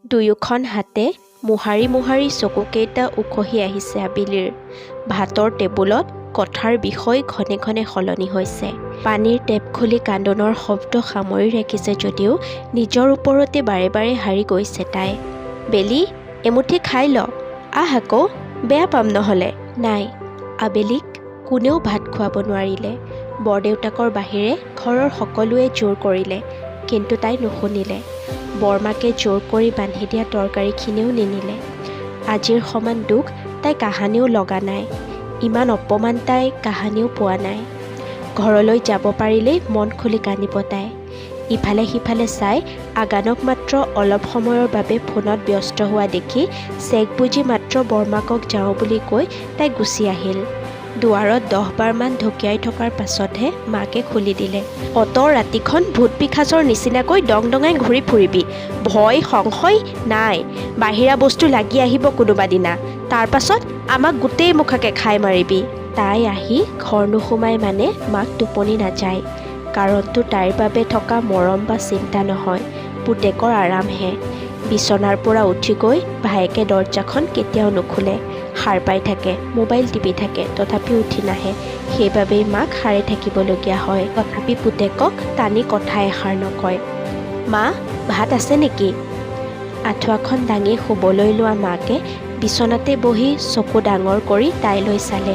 দুয়োখন হাতে মোহাৰি মোহাৰি চকুকেইটা উখহি আহিছে আবেলিৰ। ভাতৰ টেবুলত কথাৰ বিষয় ঘনে ঘনে সলনি হৈছে। পানীৰ টেপ খুলি কান্দোনৰ শব্দ সামৰি ৰাখিছে যদিও নিজৰ ওপৰতে বাৰে বাৰে হাৰি গৈছে তাই। বেলি, এমুঠি খাই ল, আহ আকৌ, বেয়া পাম নহ'লে। নাই, আবেলিক কোনেও ভাত খুৱাব নোৱাৰিলে। বৰদেউতাকৰ বাহিৰে ঘৰৰ সকলোৱে জোৰ কৰিলে, কিন্তু তাই নুশুনিলে। বৰমাকে জোৰ কৰি বান্ধি দিয়া তৰকাৰীখিনিও নিনিলে। আজিৰ সমান দুখ তাই কাহানিও লগা নাই। ইমান অপমান তাই কাহানিও পোৱা নাই। ঘৰলৈ যাব পাৰিলেই মন খুলি কান্দিব তাই। ইফালে সিফালে চাই আগানক মাত্ৰ অলপ সময়ৰ বাবে ফোনত ব্যস্ত হোৱা দেখি চেক বুজি মাত্ৰ বৰমাকক যাওঁ বুলি কৈ তাই গুচি আহিল। দুৱাৰত 10 বাৰমান ঢকিয়াই থকাৰ পাছতহে মাকে খুলি দিলে। অত ৰাতিখন ভূত পিশাচৰ নিচিনাকৈ দং দঙাই ঘূৰি ফুৰিবি। ভয় সংশয় নাই। বাহিৰা বস্তু লাগি আহিব কোনোবা দিনা, তাৰ পাছত আমাক গোটেই মুখাকে খাই মাৰিবি। তাই আহি ঘৰ নোসোমাই মানে মাক টোপনি নাযায়। কাৰণটো তাইৰ বাবে থকা মৰম বা চিন্তা নহয়, পুতেকৰ আৰামহে। বিচনাৰ পৰা উঠি গৈ ভায়েকে দৰজাখন কেতিয়াও নুখুলে। সাৰ পাই থাকে, মোবাইল টিপি থাকে, তথাপি উঠি নাহে। সেইবাবেই মাক সাৰে থাকিবলগীয়া হয়। তথাপি পুতেকক টানি কথা এষাৰ নকয়। মা, ভাত আছে নেকি? আঁঠুৱাখন দাঙি শুবলৈ লোৱা মাকে বিচনাতে বহি চকু ডাঙৰ কৰি তাইলৈ চালে।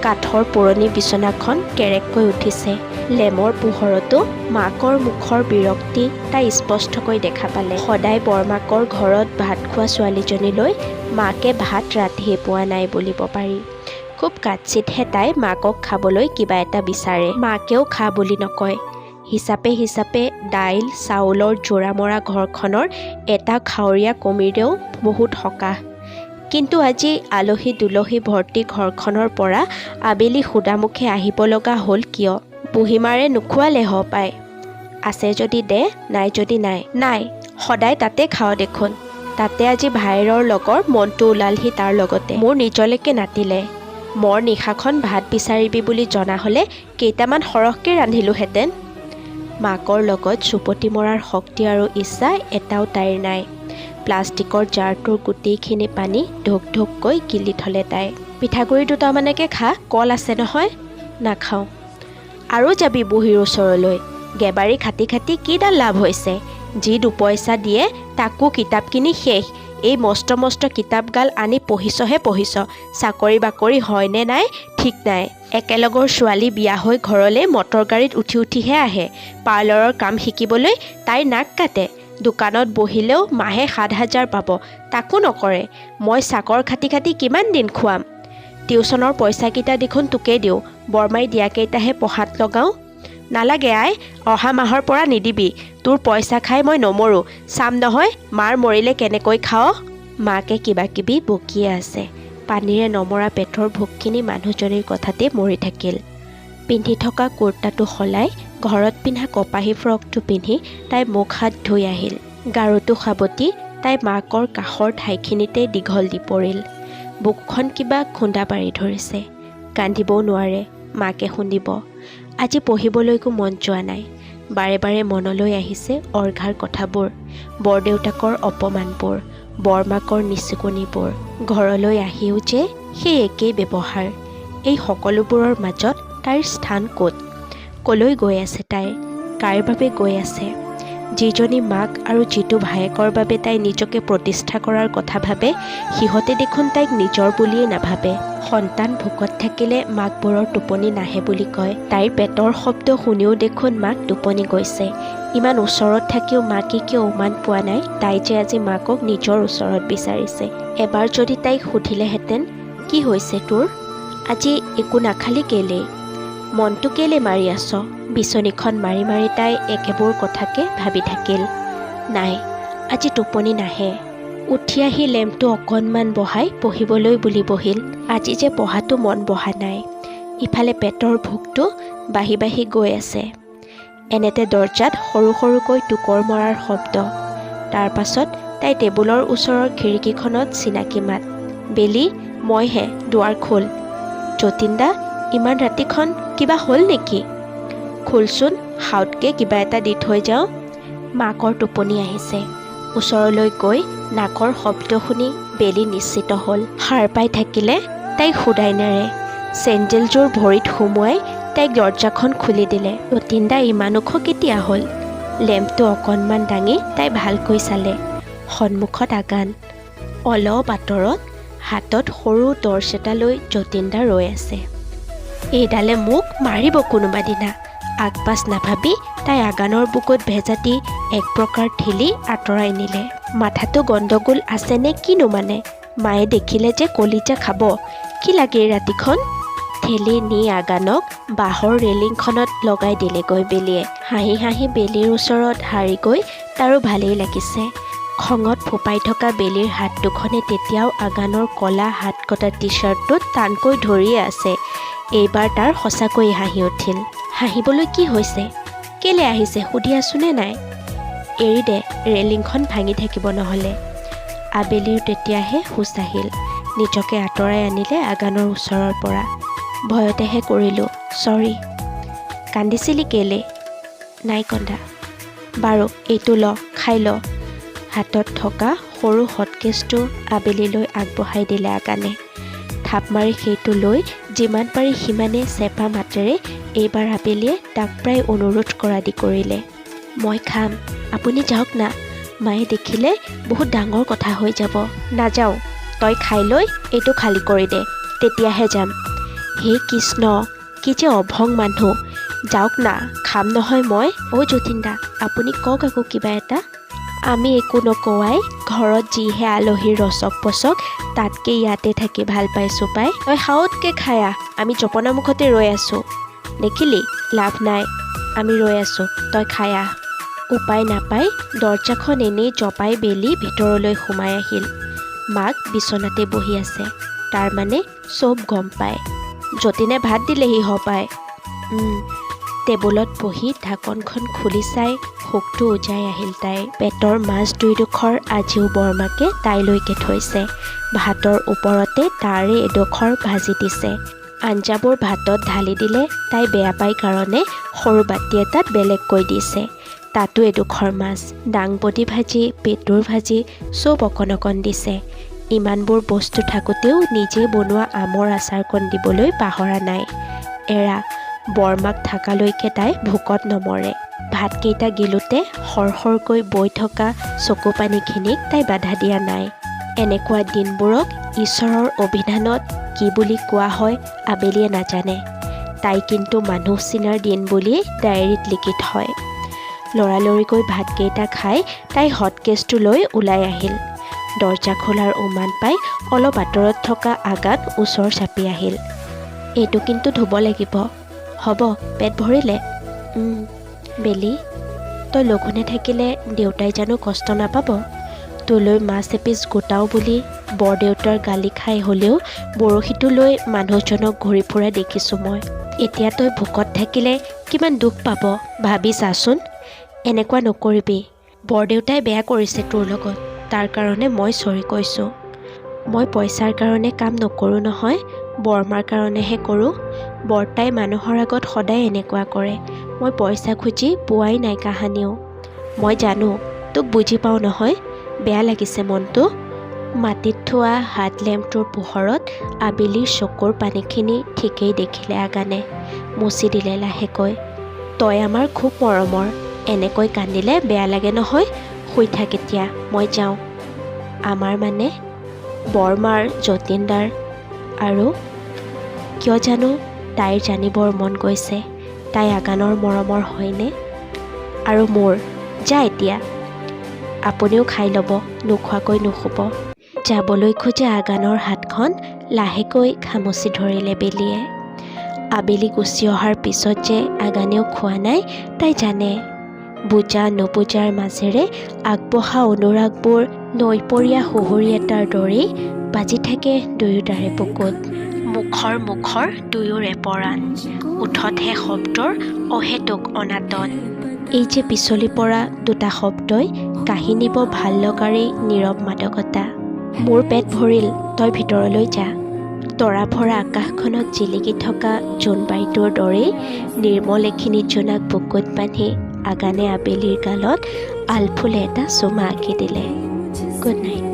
কাঠৰ পুৰণি বিচনাখন কেৰেককৈ উঠিছে। লেমৰ পোহৰতো মাকৰ মুখৰ বিৰক্তি তাই স্পষ্টকৈ দেখা পালে। সদায় বৰমাকৰ ঘৰত ভাত খোৱা ছোৱালীজনীলৈ মাকে ভাত ৰান্ধিয়ে পোৱা নাই বুলিব পাৰি। খুব কাৎচিতহে তাই মাকক খাবলৈ কিবা এটা বিচাৰে। মাকেও খা বুলি নকয়। হিচাপে হিচাপে দাইল চাউলৰ যোৰা মৰা ঘৰখনৰ এটা খাৱৰীয়া কমিৰেও বহুত সকাহ। কিন্তু আজি আলহী দুলহী ভৰ্তি ঘৰখনৰ পৰা আবেলি সুদামুখে আহিব লগা হ'ল কিয়? বুঢ়ীমাৰে নোখোৱালে হ পায়। আছে যদি দে, নাই যদি নাই। নাই, সদায় তাতে খাওঁ দেখোন। তাতে আজি ভাইৰৰ লগৰ মনটো ওলালহি তাৰ লগতে। মোৰ নিজলৈকে নাতিলে। মৰ নিশাখন ভাত বিচাৰিবি বুলি জনা হ'লে কেইটামান সৰহকৈ ৰান্ধিলোহেঁতেন। মাকৰ লগত চুপতি মৰাৰ শক্তি আৰু ইচ্ছা এটাও তাইৰ নাই। প্লাষ্টিকৰ জাৰটোৰ গোটেইখিনি পানী ঢোক ঢোককৈ গিলি থলে তাই। পিঠাগুড়ি দুটামানকে খা, কল আছে নহয়। নাখাওঁ। আৰু যাবি বুঢ়ীৰ ওচৰলৈ। গেবাৰী খাটি খাটি কিডাল লাভ হৈছে? যি দুপইচা দিয়ে তাকো কিতাপ কিনি শেষ। এই মস্ত মস্ত কিতাপগাল আনি পঢ়িছহে পঢ়িছ, চাকৰি বাকৰি হয়নে নাই ঠিক নাই। একেলগৰ ছোৱালী বিয়া হৈ ঘৰলৈ মটৰ গাড়ীত উঠি উঠিহে আহে। পাৰ্লাৰৰ কাম শিকিবলৈ তাইৰ নাক কাটে। দোকানত বহিলেও মাহে 7,000 পাব, তাকো নকৰে। মই চাকৰ খাটি খাটি কিমান দিন খুৱাম? টিউচনৰ পইচাকেইটা দেখোন তোকেই দিওঁ, বৰমাই দিয়াকেইটাহে পঢ়াত লগাওঁ। নালাগে আই, অহা মাহৰ পৰা নিদিবি। তোৰ পইচা খাই মই নমৰোঁ। চাম নহয় মাৰ মৰিলে কেনেকৈ খাৱ। মাকে কিবা কিবি বকিয়ে আছে। পানীৰে নমৰা পেটৰ ভোকখিনি মানুহজনীৰ কথাতে মৰি থাকিল। পিন্ধি থকা কুৰ্তাটো সলাই ঘৰত পিন্ধা কপাহী ফ্ৰকটো পিন্ধি তাই মুখ হাত ধুই আহিল। গাৰুটো সাৱটি তাই মাকৰ কাষৰ ঠাইখিনিতে দীঘল দি পৰিল। বুকুখন কিবা খুন্দা পাৰি ধৰিছে। কান্দিবও নোৱাৰে, মাকে শুনিব। আজি পঢ়িবলৈকো মন যোৱা নাই। বাৰে বাৰে মনলৈ আহিছে অৰ্ঘাৰ কথাবোৰ, বৰদেউতাকৰ অপমানবোৰ, বৰমাকৰ নিচুকনিবোৰ। ঘৰলৈ আহিও যে সেই একেই ব্যৱহাৰ। এই সকলোবোৰৰ মাজত তাইৰ স্থান ক'ত? কলৈ গৈ আছে তাই? কাৰ বাবে গৈ আছে? যিজনী মাক আৰু যিটো ভায়েকৰ বাবে তাই নিজকে প্ৰতিষ্ঠা কৰাৰ কথা ভাবে, সিহঁতে দেখোন তাইক নিজৰ বুলিয়েই নাভাবে। সন্তান ভোকত থাকিলে মাকবোৰৰ টোপনি নাহে বুলি কয়। তাইৰ পেটৰ শব্দ শুনিও দেখোন মাক টোপনি গৈছে। ইমান ওচৰত থাকিও মাকে কিয় উমান পোৱা নাই তাই যে আজি মাকক নিজৰ ওচৰত বিচাৰিছে। এবাৰ যদি তাইক সুধিলেহেঁতেন, কি হৈছে তোৰ? আজি একো নাখালি কেলেই? মনটো কেলে মাৰি আছ? বিচনীখন মাৰি মাৰি তাই একেবোৰ কথাকে ভাবি থাকিল। নাই, আজি টোপনি নাহে। উঠি আহি লেম্পটো অকণমান বহাই পঢ়িবলৈ বুলি বহিল। আজি যে পঢ়াটো মন বহা নাই। ইফালে পেটৰ ভোকটো বাঢ়ি বাঢ়ি গৈ আছে। এনেতে দৰজাত সৰু সৰুকৈ টোকৰ মৰাৰ শব্দ। তাৰ পাছত তাই টেবুলৰ ওচৰৰ খিৰিকীখনত চিনাকি মাত। বেলি, মইহে, দুৱাৰ খোল। যতীন দা, ইমান ৰাতিখন কিবা হ'ল নেকি? খোলচোন, হাউতকৈ কিবা এটা দি থৈ যাওঁ। মাকৰ টোপনি আহিছে। ওচৰলৈ গৈ নাকৰ শব্দ শুনি বেলি নিশ্চিত হ'ল। সাৰ পাই থাকিলে তাইক সোধাই নেৰে। চেণ্ডেলযোৰ ভৰিত সুমুৱাই তাইক দৰজাখন খুলি দিলে। যতীন দা ইমান ওখ কেতিয়া হ'ল? লেম্পটো অকণমান দাঙি তাই ভালকৈ চালে। সন্মুখত আগান। অলপ আঁতৰত হাতত সৰু টৰ্চ এটা লৈ যতীন দা ৰৈ আছে। এইডালে মোক মাৰিব কোনোবা দিনা। আগপাছ নাভাবি তাই আগানৰ বুকুত ভেজাতি এক প্ৰকাৰ ঠেলি আঁতৰাই নিলে। মাথাটো গণ্ডগোল আছে নে কিনো মানে? মায়ে দেখিলে যে কলিজা খাব। কি লাগে এই ৰাতিখন? ঠেলি নি আগানক বাঁহৰ ৰেলিংখনত লগাই দিলেগৈ বেলিয়ে। হাঁহি হাঁহি বেলিৰ ওচৰত হাৰি গৈ তাৰো ভালেই লাগিছে। খঙত ফোপাই থকা বেলিৰ হাত দুখনে তেতিয়াও আগানৰ কলা হাত কটা টি শ্বাৰ্টটোত টানকৈ ধৰিয়ে আছে। এইবাৰ তাৰ সঁচাকৈয়ে হাঁহি উঠিল। হাঁহিবলৈ কি হৈছে? কেলে আহিছে সুধি আছোনে নাই? এৰি দে, ৰেলিংখন ভাঙি থাকিব নহ'লে। আবেলিৰ তেতিয়াহে হুঁচ আহিল। নিজকে আঁতৰাই আনিলে আগানৰ ওচৰৰ পৰা। ভয়তেহে কৰিলোঁ, চৰি। কান্দিছিলি কেলে? নাই কন্দা। বাৰু এইটো ল, খাই ল। হাতত থকা সৰু হটকেছটো আবেলিলৈ আগবঢ়াই দিলে আগানে। থাপ মাৰি সেইটো লৈ যিমান পাৰি সিমানে চেপা মাতেৰে এইবাৰ আবেলিয়ে তাক প্ৰায় অনুৰোধ কৰা দি কৰিলে। মই খাম, আপুনি যাওক না। মায়ে দেখিলে বহুত ডাঙৰ কথা হৈ যাব। নাযাওঁ, তই খাই লৈ এইটো খালী কৰি দে, তেতিয়াহে যাম। হে কৃষ্ণ, কি যে অভং মানুহ। যাওক না, খাম নহয় মই। অ' যতীন দা, আপুনি কওক আকৌ কিবা এটা। আমি একো নকোৱাই ঘৰত যিহে আলহীৰ ৰচক পচক, তাতকৈ ইয়াতে থাকি ভাল পাইছোঁ পাই। তই খাৱতকৈ খাই আহ, আমি জপনা মুখতে ৰৈ আছোঁ। দেখিলি, লাভ নাই, আমি ৰৈ আছোঁ, তই খাই আহ। উপায় নাপাই দৰজাখন এনেই জপাই বেলি ভিতৰলৈ সোমাই আহিল। মাক বিচনাতে বহি আছে। তাৰমানে চব গম পায়। যতীনে ভাত দিলেহি হপায়। টেবুলত বহি ঢাকনখন খুলি চাই শোকটো উজাই আহিল তাইৰ। পেটৰ মাছ দুইডোখৰ আজিও বৰমাকে তাইলৈকে থৈছে। ভাতৰ ওপৰতে তাৰে এডোখৰ ভাজি দিছে। আঞ্জাবোৰ ভাতত ঢালি দিলে তাই বেয়া পাই কাৰণে সৰু বাতি এটাত বেলেগকৈ দিছে। তাতো এডোখৰ মাছ। দাংবডি ভাজি, পেটুৰ ভাজি চব অকণ অকণ দিছে। ইমানবোৰ বস্তু থাকোঁতেও নিজে বনোৱা আমৰ আচাৰকণ দিবলৈ পাহৰা নাই। এৰা, বৰমাক থাকালৈকে তাই ভোকত নমৰে। ভাতকেইটা গিলোতে সৰসৰকৈ বৈ থকা চকু পানীখিনিক তাই বাধা দিয়া নাই। এনেকুৱা দিনবোৰক ঈশ্বৰৰ অভিধানত কি বুলি কোৱা হয় আবেলিয়ে নাজানে। তাই কিন্তু মানুহ চিনাৰ দিন বুলি ডায়েৰীত লিখি থয়। লৰালৰিকৈ ভাতকেইটা খাই তাই হটকেছটো লৈ ওলাই আহিল। দৰজা খোলাৰ উমান পাই অলপ আঁতৰত থকা আগাত ওচৰ চাপি আহিল। এইটো কিন্তু ধুব লাগিব। হ'ব, পেট ভৰিলে? বেলি, তই লঘোণে থাকিলে দেউতাই জানো কষ্ট নাপাব? তোলৈ মাছ এপিচ গোটাও বুলি বৰদেউতাৰ গালি খাই হ'লেও বৰশীটো লৈ মানুহজনক ঘূৰি ফুৰা দেখিছোঁ মই। এতিয়া তই ভোকত থাকিলে কিমান দুখ পাব ভাবি চাচোন। এনেকুৱা নকৰিবি। বৰদেউতাই বেয়া কৰিছে তোৰ লগত, তাৰ কাৰণে মই চৰি কৈছোঁ। মই পইচাৰ কাৰণে কাম নকৰোঁ নহয়, বৰমাৰ কাৰণেহে কৰোঁ। বৰ্তাই মানুহৰ আগত সদায় এনেকুৱা কৰে। মই পইচা খুজি পোৱাই নাই কাহানিও। মই জানো, তোক বুজি পাওঁ নহয়। বেয়া লাগিছে মনটো। মাটিত থোৱা হাত লেম্পটোৰ পোহৰত আবেলিৰ চকুৰ পানীখিনি ঠিকেই দেখিলে আগানে। মুচি দিলে লাহেকৈ। তই আমাৰ খুব মৰমৰ। এনেকৈ কান্দিলে বেয়া লাগে নহয়। শুই থাক এতিয়া, মই যাওঁ। আমাৰ মানে বৰমাৰ, যতীন দাৰ আৰু কিয় জানো তাইৰ জানিবৰ মন গৈছে তাই আগানৰ মৰমৰ হয়নে। আৰু মোৰ যা এতিয়া। আপুনিও খাই ল'ব, নোখোৱাকৈ নুশুব। যাবলৈ খোজা আগানৰ হাতখন লাহেকৈ খামুচি ধৰিলে বেলিয়ে। আবেলি গুচি অহাৰ পিছত যে আগানেও খোৱা নাই তাই জানে। বুজা নুবুজাৰ মাজেৰে আগবঢ়া অনুৰাগবোৰ নৈপৰীয়া সুহুৰি এটাৰ দৰেই বাজি থাকে দুয়োটাৰে বুকুত। মুখৰ দুয়োৰে পৰাণ। ওঠতহে শব্দৰ অহেতুক অনাটন। এই যে পিছলি পৰা দুটা শব্দই কাঢ়ি নিব ভাল লগাৰেই নীৰৱ মাদকতা। মোৰ পেট ভৰিল, তই ভিতৰলৈ যা। তৰা ভৰা আকাশখনত জিলিকি থকা জোনবাইটোৰ দৰেই নিৰ্মল এখিনি জোনাক বুকুত বান্ধি আগানে আবেলিৰ গালত আলফুলে এটা চুমা আঁকি দিলে। Good night.